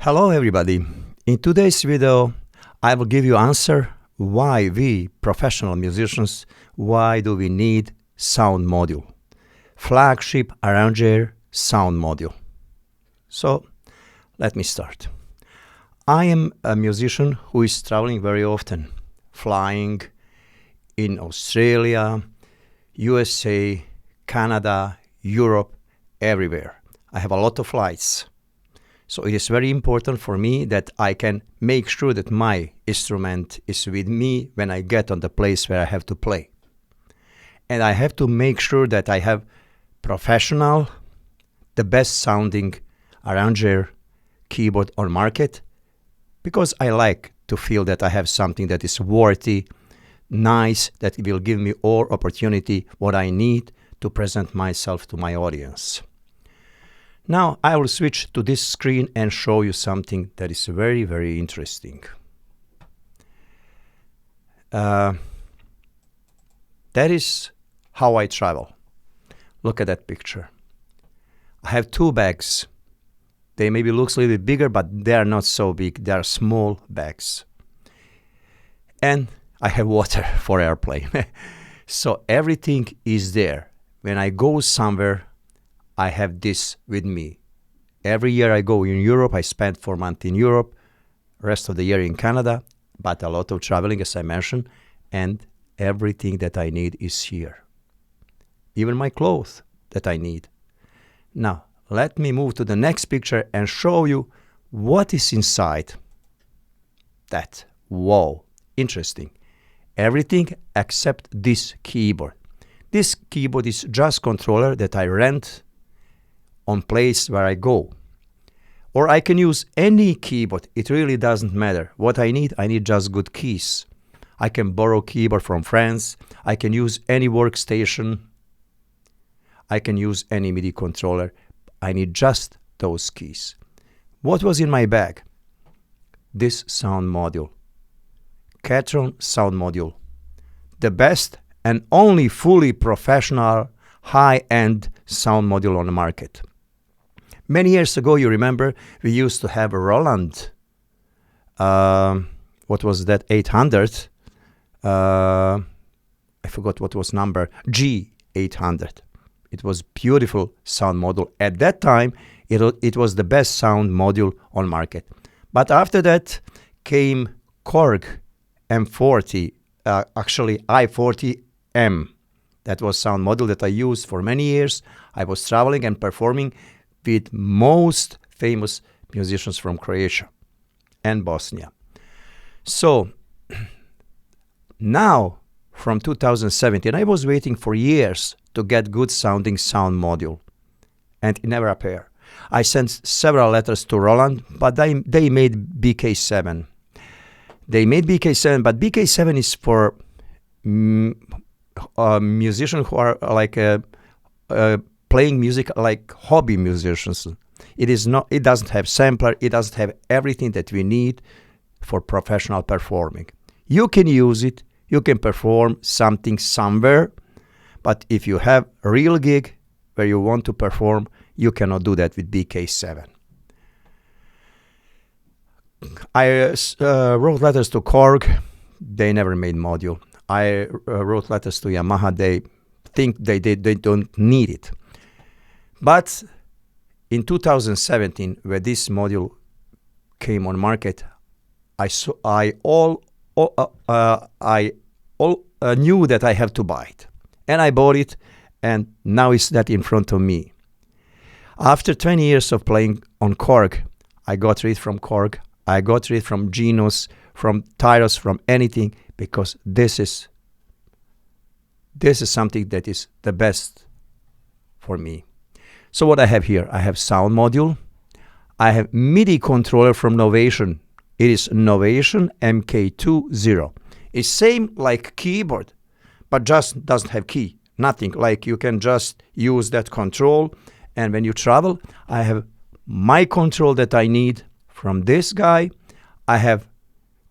Hello everybody. In today's video, I will give you answer why we professional musicians, why do we need sound module? Flagship arranger sound module. So let me start. I am a musician who is traveling very often, flying in Australia, USA, Canada, Europe, everywhere. I have a lot of flights. So it is very important for me that I can make sure that my instrument is with me when I get on the place where I have to play. And I have to make sure that I have professional, the best sounding arranger keyboard on market, because I like to feel that I have something that is worthy, nice, that will give me all opportunity what I need to present myself to my audience. Now I will switch to this screen and show you something that is very, very interesting. That is how I travel. Look at that picture. I have two bags. They maybe looks a little bit bigger, but they are not so big. They are small bags. And I have water for airplane. So everything is there. When I go somewhere, I have this with me. Every year I go in Europe. I spend 4 months in Europe, rest of the year in Canada, but a lot of traveling, as I mentioned, and everything that I need is here. Even my clothes that I need. Now, let me move to the next picture and show you what is inside that. Wow, interesting. Everything except this keyboard. This keyboard is just controller that I rent on place where I go. Or I can use any keyboard. It really doesn't matter. What I need just good keys. I can borrow keyboard from friends. I can use any workstation. I can use any MIDI controller. I need just those keys. What was in my bag? This sound module. Catron sound module. The best and only fully professional high-end sound module on the market. Many years ago, you remember, we used to have a Roland, what was that, 800? I forgot what was number, G800. It was beautiful sound module. At that time, it was the best sound module on market. But after that came Korg M40, actually I40M. That was sound module that I used for many years. I was traveling and performing with most famous musicians from Croatia and Bosnia. So now, from 2017, I was waiting for years to get good sounding sound module, and it never appeared. I sent several letters to Roland, but they made BK7. They made BK7, but BK7 is for musicians who are like playing music like hobby musicians. It is not. It doesn't have sampler. It doesn't have everything that we need for professional performing. You can use it. You can perform something somewhere, but if you have a real gig where you want to perform, you cannot do that with BK7. I wrote letters to Korg. They never made module. I wrote letters to Yamaha. They think they don't need it. But in 2017, when this module came on market, I knew that I have to buy it, and I bought it, and now it's that in front of me. After 20 years of playing on Korg, I got rid from Korg. I got rid from Genos, from Tyros, from anything, because this is something that is the best for me. So what I have here, I have sound module. I have MIDI controller from Novation. It is Novation MK20. It's same like keyboard, but just doesn't have key. Nothing, like you can just use that control. And when you travel, I have my control that I need from this guy. I have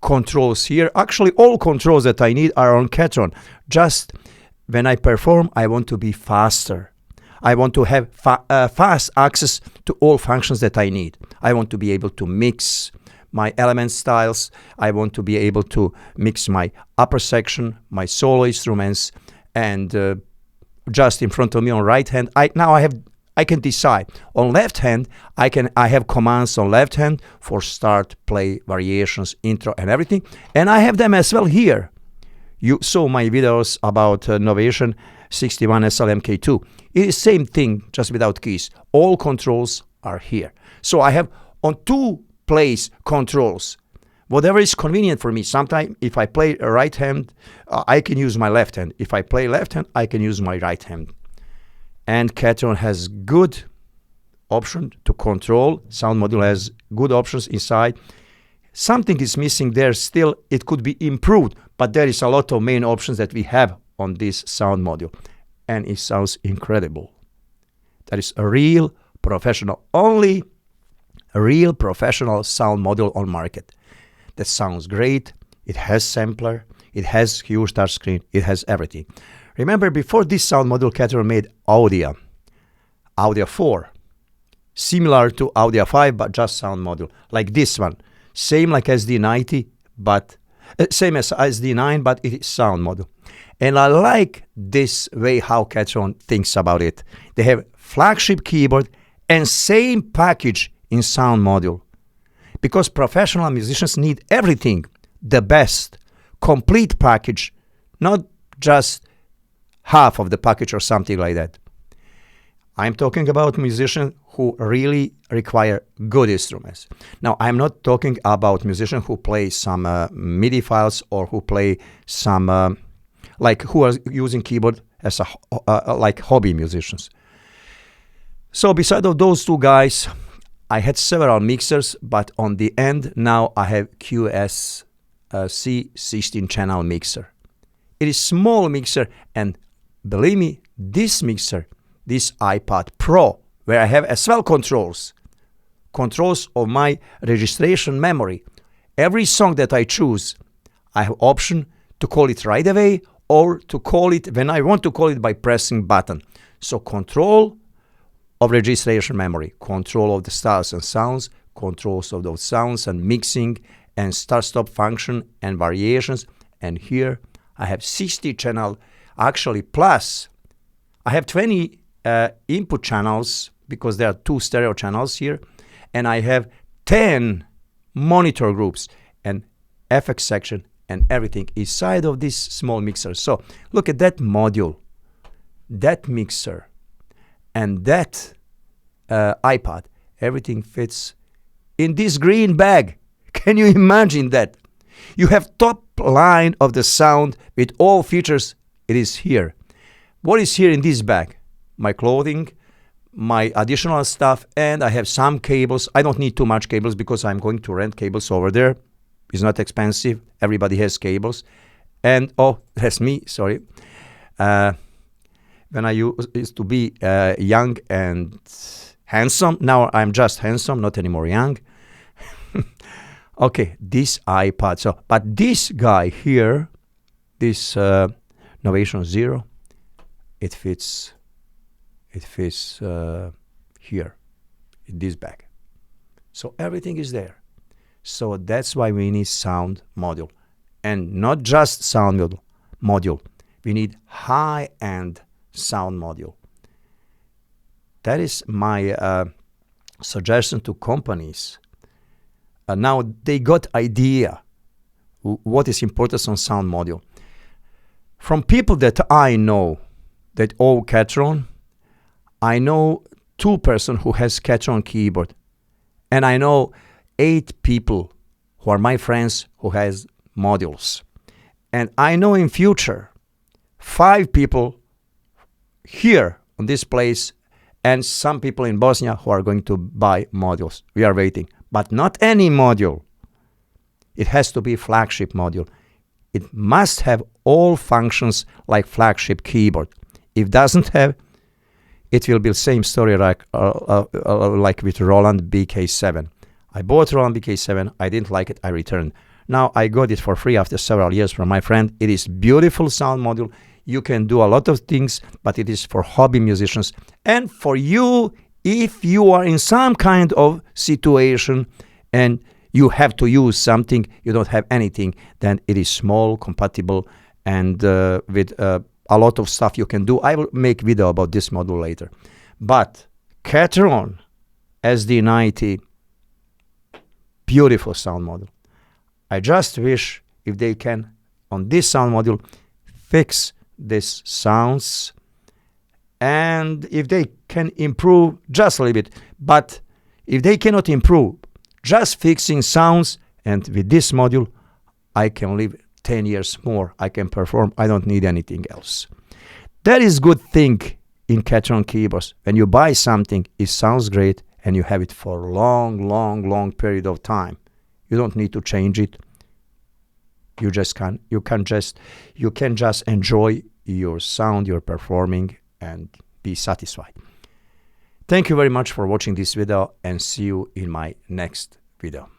controls here. Actually, all controls that I need are on Catron. Just when I perform, I want to be faster. I want to have fast access to all functions that I need. I want to be able to mix my element styles. I want to be able to mix my upper section, my solo instruments, and just in front of me on right hand, I can decide. On left hand, I have commands on left hand for start, play, variations, intro, and everything, and I have them as well here. You saw my videos about Novation 61 SLMK2. It is same thing, just without keys. All controls are here. So I have on 2 place controls. Whatever is convenient for me. Sometimes if I play a right hand, I can use my left hand. If I play left hand, I can use my right hand. And Catron has good option to control. Sound module has good options inside. Something is missing there still. It could be improved, but there is a lot of main options that we have on this sound module. And it sounds incredible. That is a real professional, only a real professional sound module on market. That sounds great. It has sampler. It has huge touch screen. It has everything. Remember, before this sound module, Catron made Audio 4, similar to Audio 5, but just sound module, like this one. Same like SD90, but same as SD9, but it is sound module. And I like this way how Catron thinks about it. They have flagship keyboard and same package in sound module. Because professional musicians need everything, the best, complete package, not just half of the package or something like that. I'm talking about musicians who really require good instruments. Now, I'm not talking about musicians who play some MIDI files or who play some, like who are using keyboard as like hobby musicians. So beside of those 2 guys, I had several mixers, but on the end now I have QSC 16 channel mixer. It is small mixer, and believe me, this mixer, this iPad Pro, where I have as well controls of my registration memory. Every song that I choose, I have option to call it right away or to call it when I want to call it by pressing button. So control of registration memory, control of the styles and sounds, controls of those sounds and mixing and start-stop function and variations. And here I have 60 channel, actually plus I have 20 input channels because there are 2 stereo channels here, and I have 10 monitor groups and FX section and everything inside of this small mixer. So look at that module, that mixer, and that iPad. Everything fits in this green bag. Can you imagine that? You have top line of the sound with all features. It is here. What is here in this bag? My clothing, my additional stuff, and I have some cables. I don't need too much cables because I'm going to rent cables over there. It's not expensive. Everybody has cables. And, oh, that's me, sorry. When I used to be young and handsome, now I'm just handsome, not anymore young. Okay, this iPad. So, but this guy here, this Novation Zero, it fits here in this bag. So everything is there. So that's why we need sound module, and not just sound module. We need high-end sound module. That is my suggestion to companies. Now they got idea what is important on sound module. From people that I know that own Catron, I know 2 person who has Catron keyboard, and I know 8 people who are my friends who has modules. And I know in future 5 people here on this place and some people in Bosnia who are going to buy modules. We are waiting. But not any module. It has to be flagship module. It must have all functions like flagship keyboard. If doesn't have, it will be the same story like with Roland BK7. I bought Roland BK7. I didn't like it. I returned. Now I got it for free after several years from my friend. It is beautiful sound module. You can do a lot of things, but it is for hobby musicians. And for you, if you are in some kind of situation and you have to use something, you don't have anything, then it is small, compatible, and with a lot of stuff you can do. I will make video about this model later. But Catron SD90, beautiful sound model. I just wish if they can, on this sound module, fix these sounds, and if they can improve just a little bit. But if they cannot improve, just fixing sounds, and with this module, I can live 10 years more. I can perform. I don't need anything else. That is good thing in Catron keyboards. When you buy something, it sounds great, and you have it for a long period of time. You don't need to change it. You can just enjoy your sound, your performing, and be satisfied. Thank you very much for watching this video, and see you in my next video.